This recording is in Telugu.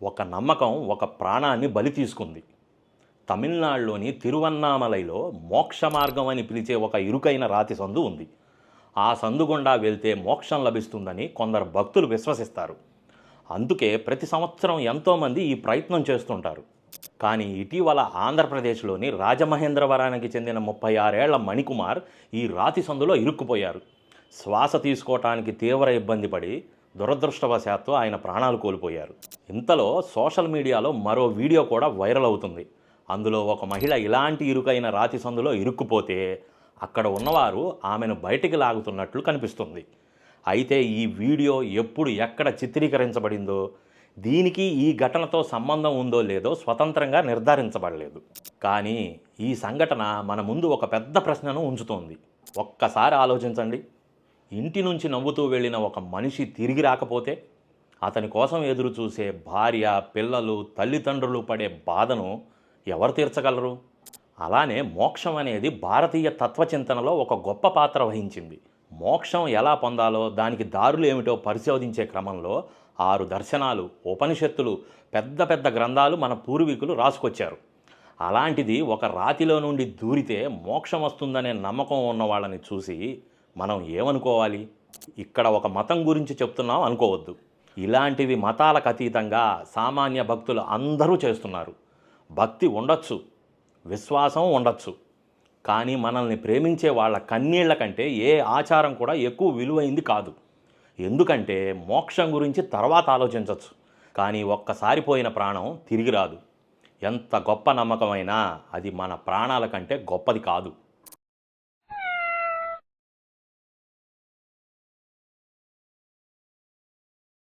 ఒక నమ్మకం ఒక ప్రాణాన్ని బలి తీసుకుంది. తమిళనాడులోని తిరువన్నామలైలో మోక్ష మార్గం అని పిలిచే ఒక ఇరుకైన రాతి సందు ఉంది. ఆ సందు గుండా వెళ్తే మోక్షం లభిస్తుందని కొందరు భక్తులు విశ్వసిస్తారు. అందుకే ప్రతి సంవత్సరం ఎంతోమంది ఈ ప్రయత్నం చేస్తుంటారు. కానీ ఇటీవల ఆంధ్రప్రదేశ్లోని రాజమహేంద్రవరానికి చెందిన 36 ఏళ్ల మణికుమార్ ఈ రాతి సందులో ఇరుక్కుపోయారు. శ్వాస తీసుకోవటానికి తీవ్ర ఇబ్బంది పడి దురదృష్టవశాత్తు ఆయన ప్రాణాలు కోల్పోయారు. ఇంతలో సోషల్ మీడియాలో మరో వీడియో కూడా వైరల్ అవుతుంది. అందులో ఒక మహిళ ఇలాంటి ఇరుకైన రాతి సందులో ఇరుక్కుపోతే అక్కడ ఉన్నవారు ఆమెను బయటికి లాగుతున్నట్లు కనిపిస్తుంది. అయితే ఈ వీడియో ఎప్పుడు ఎక్కడ చిత్రీకరించబడిందో, దీనికి ఈ ఘటనతో సంబంధం ఉందో లేదో స్వతంత్రంగా నిర్ధారించబడలేదు. కానీ ఈ సంఘటన మన ముందు ఒక పెద్ద ప్రశ్నను ఉంచుతోంది. ఒక్కసారి ఆలోచించండి. ఇంటి నుంచి నవ్వుతూ వెళ్ళిన ఒక మనిషి తిరిగి రాకపోతే అతని కోసం ఎదురు చూసే భార్య, పిల్లలు, తల్లిదండ్రులు పడే బాధను ఎవరు తీర్చగలరు? అలానే మోక్షం అనేది భారతీయ తత్వచింతనలో ఒక గొప్ప పాత్ర వహించింది. మోక్షం ఎలా పొందాలో, దానికి దారులు ఏమిటో పరిశోధించే క్రమంలో 6 దర్శనాలు, ఉపనిషత్తులు, పెద్ద పెద్ద గ్రంథాలు మన పూర్వీకులు రాసుకొచ్చారు. అలాంటిది ఒక రాతిలో నుండి దూరితే మోక్షం వస్తుందనే నమ్మకం ఉన్న వాళ్ళని చూసి మనం ఏమనుకోవాలి? ఇక్కడ ఒక మతం గురించి చెప్తున్నాం అనుకోవద్దు. ఇలాంటివి మతాలకు అతీతంగా సామాన్య భక్తులు అందరూ చేస్తున్నారు. భక్తి ఉండొచ్చు, విశ్వాసం ఉండొచ్చు, కానీ మనల్ని ప్రేమించే వాళ్ళ కన్నీళ్ల కంటే ఏ ఆచారం కూడా ఎక్కువ విలువైంది కాదు. ఎందుకంటే మోక్షం గురించి తర్వాత ఆలోచించవచ్చు, కానీ ఒక్కసారి పోయిన ప్రాణం తిరిగి రాదు. ఎంత గొప్ప నమ్మకమైనా అది మన ప్రాణాల కంటే గొప్పది కాదు.